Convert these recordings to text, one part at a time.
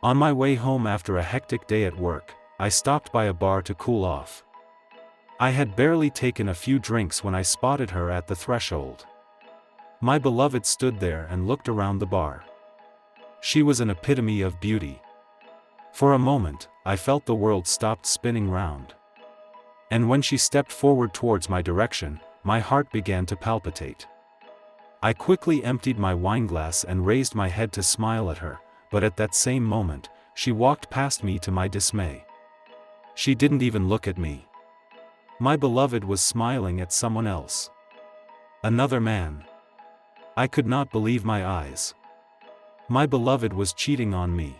On my way home after a hectic day at work, I stopped by a bar to cool off. I had barely taken a few drinks when I spotted her at the threshold. My beloved stood there and looked around the bar. She was an epitome of beauty. For a moment, I felt the world stopped spinning round. And when she stepped forward towards my direction, my heart began to palpitate. I quickly emptied my wineglass and raised my head to smile at her, but at that same moment, she walked past me to my dismay. She didn't even look at me. My beloved was smiling at someone else. Another man. I could not believe my eyes. My beloved was cheating on me.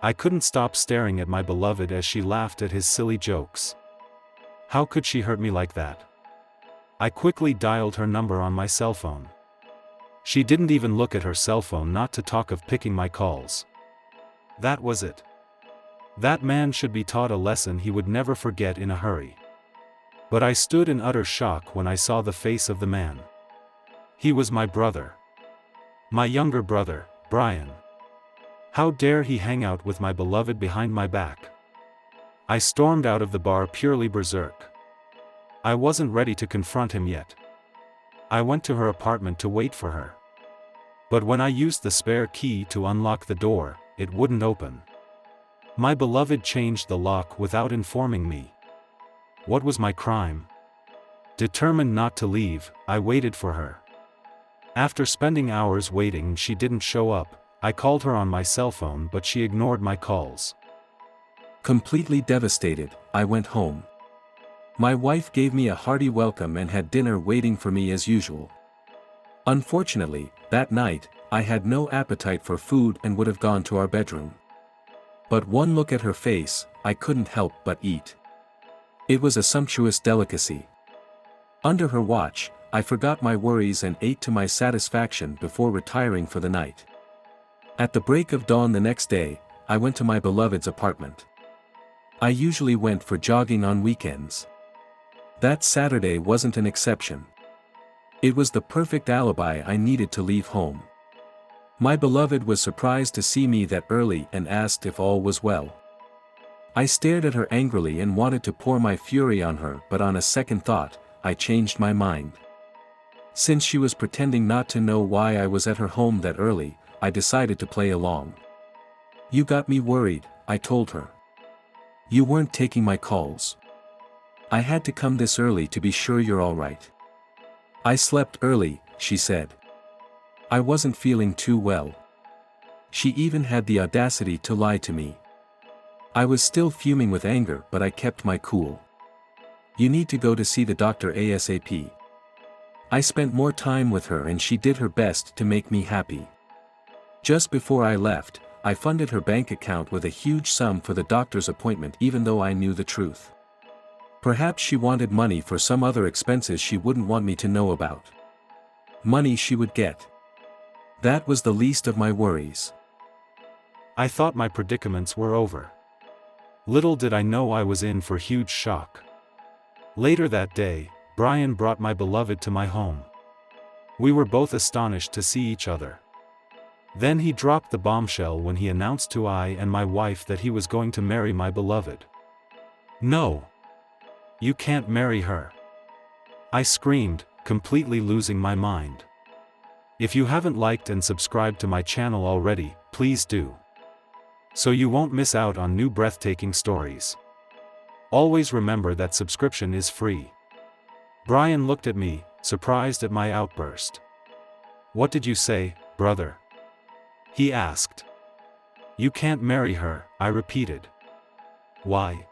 I couldn't stop staring at my beloved as she laughed at his silly jokes. How could she hurt me like that? I quickly dialed her number on my cell phone. She didn't even look at her cell phone, not to talk of picking my calls. That was it. That man should be taught a lesson he would never forget in a hurry. But I stood in utter shock when I saw the face of the man. He was my brother. My younger brother, Brian. How dare he hang out with my beloved behind my back? I stormed out of the bar purely berserk. I wasn't ready to confront him yet. I went to her apartment to wait for her. But when I used the spare key to unlock the door, it wouldn't open. My beloved changed the lock without informing me. What was my crime? Determined not to leave, I waited for her. After spending hours waiting and she didn't show up, I called her on my cell phone, but she ignored my calls. Completely devastated, I went home. My wife gave me a hearty welcome and had dinner waiting for me as usual. Unfortunately, that night, I had no appetite for food and would have gone to our bedroom. But one look at her face, I couldn't help but eat. It was a sumptuous delicacy. Under her watch, I forgot my worries and ate to my satisfaction before retiring for the night. At the break of dawn the next day, I went to my beloved's apartment. I usually went for jogging on weekends. That Saturday wasn't an exception. It was the perfect alibi I needed to leave home. My beloved was surprised to see me that early and asked if all was well. I stared at her angrily and wanted to pour my fury on her, but on a second thought, I changed my mind. Since she was pretending not to know why I was at her home that early, I decided to play along. "You got me worried," I told her. "You weren't taking my calls. I had to come this early to be sure you're all right." "I slept early," she said. "I wasn't feeling too well." She even had the audacity to lie to me. I was still fuming with anger, but I kept my cool. "You need to go to see the doctor ASAP." I spent more time with her and she did her best to make me happy. Just before I left, I funded her bank account with a huge sum for the doctor's appointment, even though I knew the truth. Perhaps she wanted money for some other expenses she wouldn't want me to know about. Money she would get. That was the least of my worries. I thought my predicaments were over. Little did I know I was in for huge shock. Later that day, Brian brought my beloved to my home. We were both astonished to see each other. Then he dropped the bombshell when he announced to I and my wife that he was going to marry my beloved. "No! You can't marry her!" I screamed, completely losing my mind. If you haven't liked and subscribed to my channel already, please do, so you won't miss out on new breathtaking stories. Always remember that subscription is free. Brian looked at me, surprised at my outburst. "What did you say, brother?" he asked. "You can't marry her," I repeated. "Why?"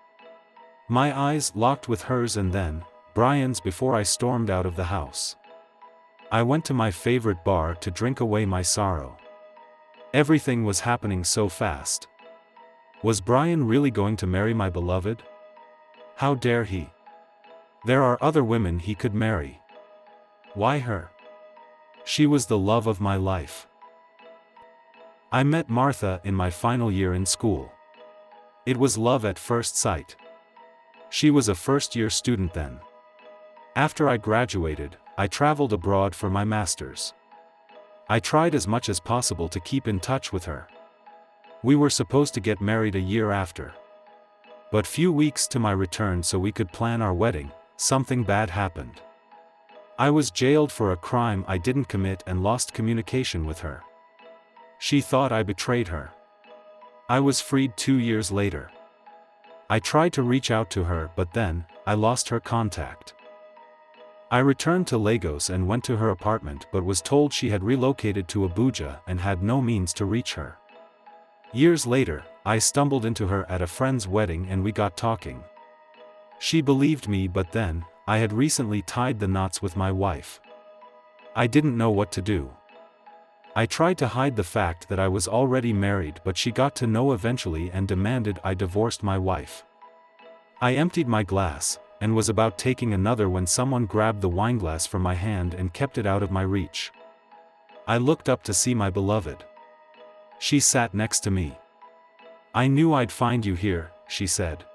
My eyes locked with hers and then Brian's before I stormed out of the house. I went to my favorite bar to drink away my sorrow. Everything was happening so fast. Was Brian really going to marry my beloved? How dare he? There are other women he could marry. Why her? She was the love of my life. I met Martha in my final year in school. It was love at first sight. She was a first-year student then. After I graduated, I traveled abroad for my master's. I tried as much as possible to keep in touch with her. We were supposed to get married a year after. But few weeks to my return so we could plan our wedding, something bad happened. I was jailed for a crime I didn't commit and lost communication with her. She thought I betrayed her. I was freed 2 years later. I tried to reach out to her but then, I lost her contact. I returned to Lagos and went to her apartment but was told she had relocated to Abuja and had no means to reach her. Years later, I stumbled into her at a friend's wedding and we got talking. She believed me but then, I had recently tied the knots with my wife. I didn't know what to do. I tried to hide the fact that I was already married but she got to know eventually and demanded I divorced my wife. I emptied my glass, and was about taking another when someone grabbed the wineglass from my hand and kept it out of my reach. I looked up to see my beloved. She sat next to me. "I knew I'd find you here," she said.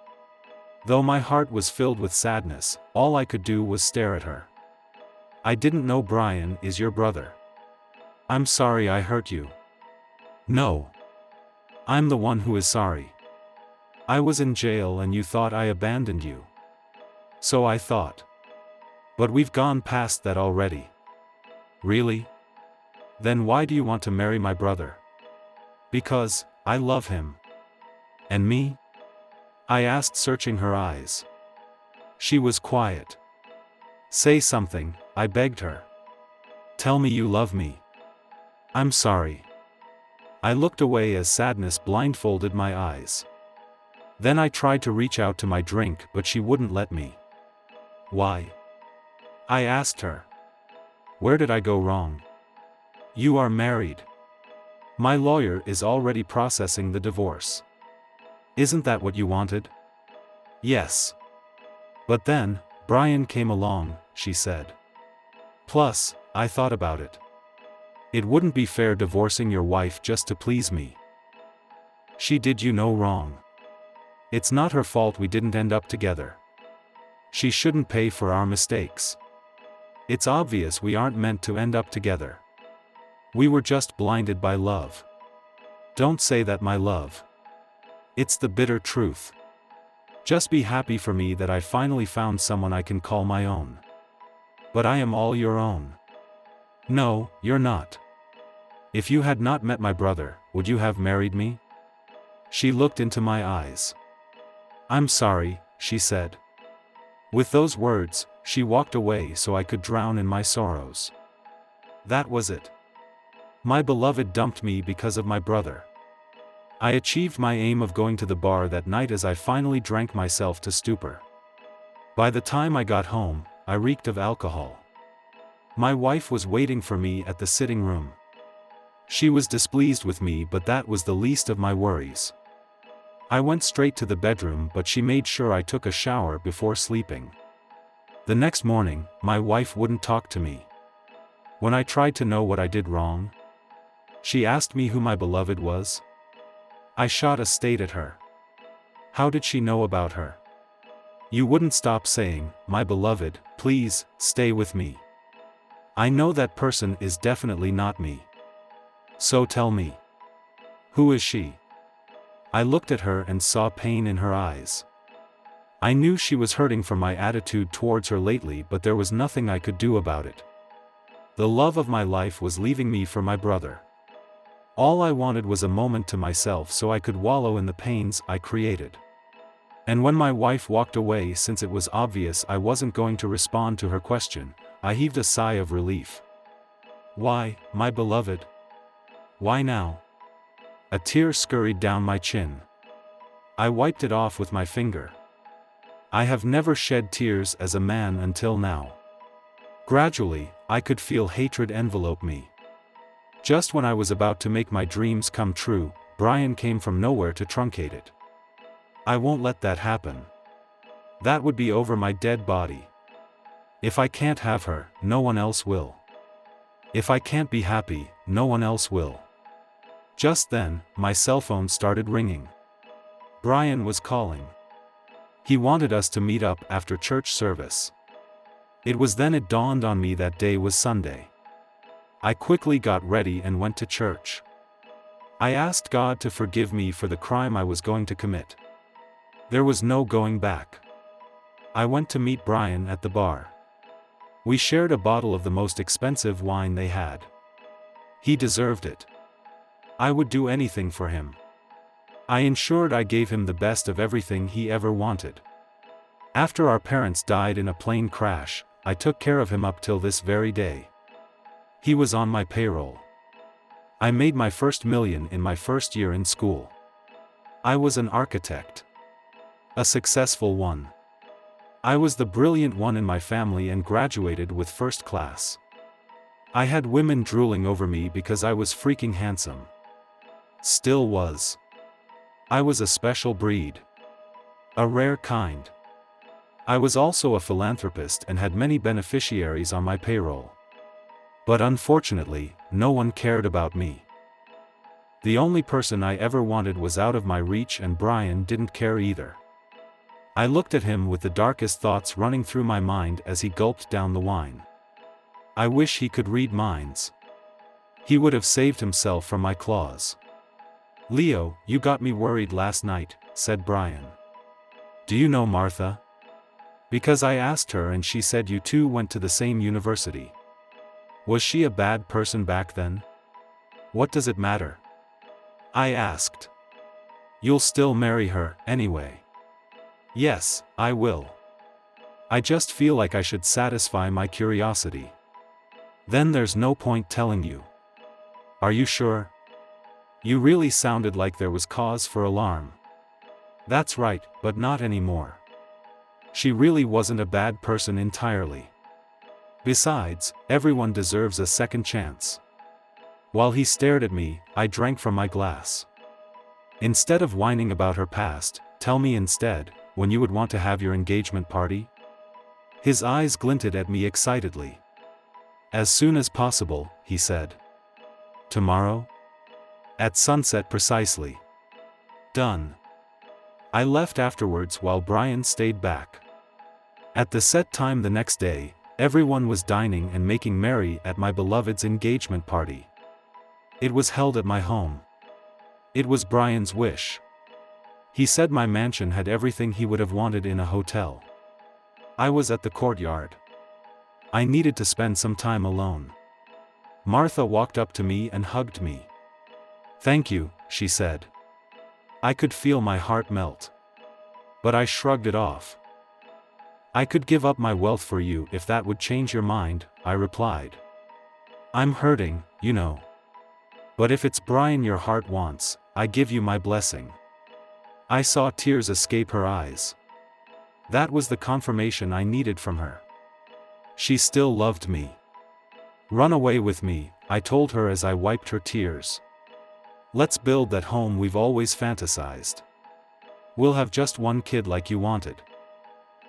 Though my heart was filled with sadness, all I could do was stare at her. "I didn't know Brian is your brother. I'm sorry I hurt you." "No. I'm the one who is sorry. I was in jail and you thought I abandoned you." "So I thought. But we've gone past that already." "Really? Then why do you want to marry my brother?" "Because, I love him." "And me?" I asked, searching her eyes. She was quiet. "Say something," I begged her. "Tell me you love me." "I'm sorry." I looked away as sadness blindfolded my eyes. Then I tried to reach out to my drink but she wouldn't let me. "Why?" I asked her. "Where did I go wrong?" "You are married. My lawyer is already processing the divorce." "Isn't that what you wanted?" "Yes. But then, Brian came along," she said. "Plus, I thought about it. It wouldn't be fair divorcing your wife just to please me. She did you no wrong. It's not her fault we didn't end up together. She shouldn't pay for our mistakes. It's obvious we aren't meant to end up together. We were just blinded by love." "Don't say that, my love. It's the bitter truth. Just be happy for me that I finally found someone I can call my own." "But I am all your own." "No, you're not. If you had not met my brother, would you have married me?" She looked into my eyes. "I'm sorry," she said. With those words, she walked away so I could drown in my sorrows. That was it. My beloved dumped me because of my brother. I achieved my aim of going to the bar that night as I finally drank myself to stupor. By the time I got home, I reeked of alcohol. My wife was waiting for me at the sitting room. She was displeased with me but that was the least of my worries. I went straight to the bedroom but she made sure I took a shower before sleeping. The next morning, my wife wouldn't talk to me. When I tried to know what I did wrong, she asked me who my beloved was. I shot a state at her. How did she know about her? You wouldn't stop saying, "My beloved, please, stay with me." I know that person is definitely not me. So tell me. Who is she? I looked at her and saw pain in her eyes. I knew she was hurting from my attitude towards her lately but there was nothing I could do about it. The love of my life was leaving me for my brother. All I wanted was a moment to myself so I could wallow in the pains I created. And when my wife walked away, since it was obvious I wasn't going to respond to her question, I heaved a sigh of relief. Why, my beloved? Why now? A tear scurried down my chin. I wiped it off with my finger. I have never shed tears as a man until now. Gradually, I could feel hatred envelope me. Just when I was about to make my dreams come true, Brian came from nowhere to truncate it. I won't let that happen. That would be over my dead body. If I can't have her, no one else will. If I can't be happy, no one else will. Just then, my cell phone started ringing. Brian was calling. He wanted us to meet up after church service. It was then it dawned on me that day was Sunday. I quickly got ready and went to church. I asked God to forgive me for the crime I was going to commit. There was no going back. I went to meet Brian at the bar. We shared a bottle of the most expensive wine they had. He deserved it. I would do anything for him. I ensured I gave him the best of everything he ever wanted. After our parents died in a plane crash, I took care of him up till this very day. He was on my payroll. I made my first million in my first year in school. I was an architect. A successful one. I was the brilliant one in my family and graduated with first class. I had women drooling over me because I was freaking handsome. Still was. I was a special breed. A rare kind. I was also a philanthropist and had many beneficiaries on my payroll. But unfortunately, no one cared about me. The only person I ever wanted was out of my reach, and Brian didn't care either. I looked at him with the darkest thoughts running through my mind as he gulped down the wine. I wish he could read minds. He would have saved himself from my claws. "Leo, you got me worried last night," said Brian. "Do you know Martha?" "Because I asked her and she said you two went to the same university." "Was she a bad person back then?" "What does it matter?" I asked. "You'll still marry her, anyway." "Yes, I will. I just feel like I should satisfy my curiosity." "Then there's no point telling you." "Are you sure?" "You really sounded like there was cause for alarm." "That's right, but not anymore. She really wasn't a bad person entirely. Besides, everyone deserves a second chance." While he stared at me, I drank from my glass. "Instead of whining about her past, tell me instead, when you would want to have your engagement party?" His eyes glinted at me excitedly. "As soon as possible," he said. "Tomorrow?" "At sunset precisely." "Done." I left afterwards while Brian stayed back. At the set time the next day, everyone was dining and making merry at my beloved's engagement party. It was held at my home. It was Brian's wish. He said my mansion had everything he would have wanted in a hotel. I was at the courtyard. I needed to spend some time alone. Martha walked up to me and hugged me. "Thank you," she said. I could feel my heart melt. But I shrugged it off. "I could give up my wealth for you if that would change your mind," I replied. "I'm hurting, you know. But if it's Brian your heart wants, I give you my blessing." I saw tears escape her eyes. That was the confirmation I needed from her. She still loved me. "Run away with me," I told her as I wiped her tears. "Let's build that home we've always fantasized. We'll have just one kid like you wanted."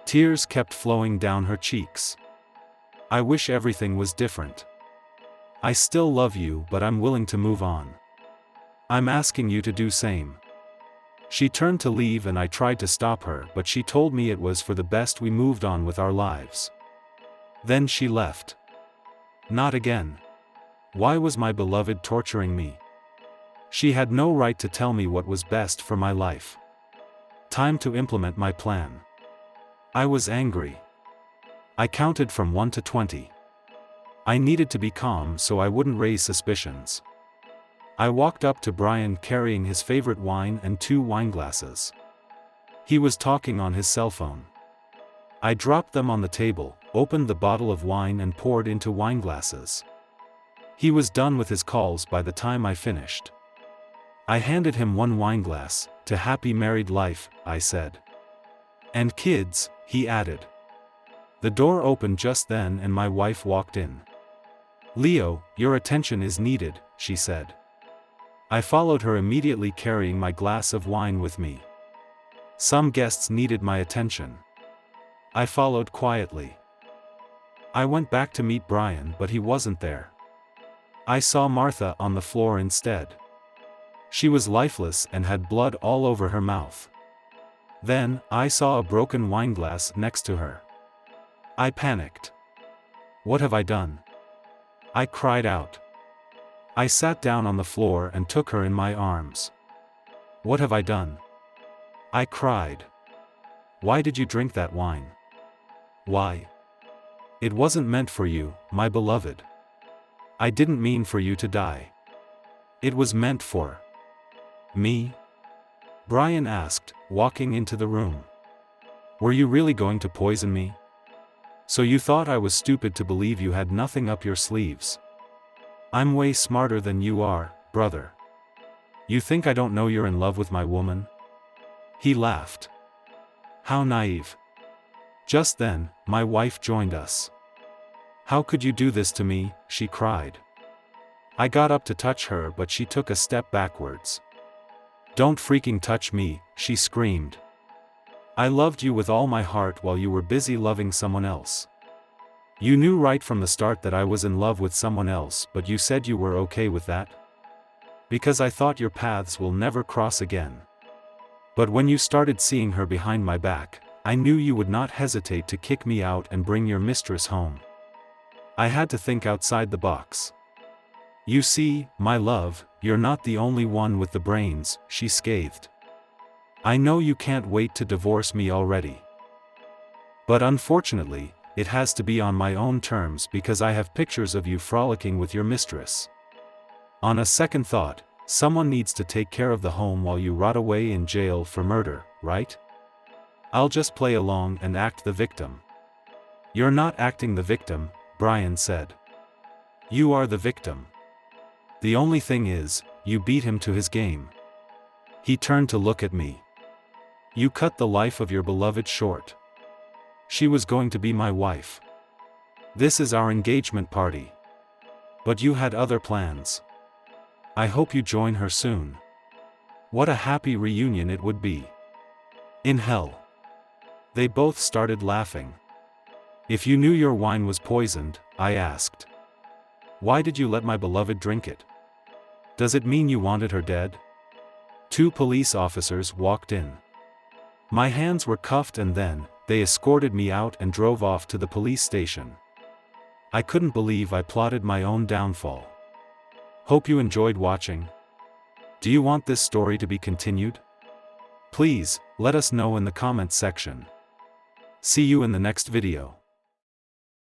Tears kept flowing down her cheeks. "I wish everything was different. I still love you, but I'm willing to move on. I'm asking you to do same." She turned to leave and I tried to stop her, but she told me it was for the best we moved on with our lives. Then she left. Not again. Why was my beloved torturing me? She had no right to tell me what was best for my life. Time to implement my plan. I was angry. I counted from 1 to 20. I needed to be calm so I wouldn't raise suspicions. I walked up to Brian carrying his favorite wine and 2 wineglasses. He was talking on his cell phone. I dropped them on the table, opened the bottle of wine and poured into wineglasses. He was done with his calls by the time I finished. I handed him 1 wineglass. "To happy married life," I said. "And kids," he added. The door opened just then and my wife walked in. "Leo, your attention is needed," she said. I followed her, immediately carrying my glass of wine with me. Some guests needed my attention. I followed quietly. I went back to meet Brian, but he wasn't there. I saw Martha on the floor instead. She was lifeless and had blood all over her mouth. Then, I saw a broken wineglass next to her. I panicked. What have I done? I cried out. I sat down on the floor and took her in my arms. What have I done? I cried. Why did you drink that wine? Why? It wasn't meant for you, my beloved. I didn't mean for you to die. It was meant for me? Brian asked, walking into the room. Were you really going to poison me? So you thought I was stupid to believe you had nothing up your sleeves? I'm way smarter than you are, brother. You think I don't know you're in love with my woman? He laughed. How naive. Just then, my wife joined us. How could you do this to me? She cried. I got up to touch her, but she took a step backwards. Don't freaking touch me, she screamed. I loved you with all my heart while you were busy loving someone else. You knew right from the start that I was in love with someone else, but you said you were okay with that? Because I thought your paths will never cross again. But when you started seeing her behind my back, I knew you would not hesitate to kick me out and bring your mistress home. I had to think outside the box. You see, my love, you're not the only one with the brains, she scathed. I know you can't wait to divorce me already. But unfortunately, it has to be on my own terms because I have pictures of you frolicking with your mistress. On a second thought, someone needs to take care of the home while you rot away in jail for murder, right? I'll just play along and act the victim. You're not acting the victim, Brian said. You are the victim. The only thing is, you beat him to his game. He turned to look at me. You cut the life of your beloved short. She was going to be my wife. This is our engagement party. But you had other plans. I hope you join her soon. What a happy reunion it would be. In hell. They both started laughing. If you knew your wine was poisoned, I asked. Why did you let my beloved drink it? Does it mean you wanted her dead? 2 police officers walked in. My hands were cuffed and then, they escorted me out and drove off to the police station. I couldn't believe I plotted my own downfall. Hope you enjoyed watching. Do you want this story to be continued? Please, let us know in the comments section. See you in the next video.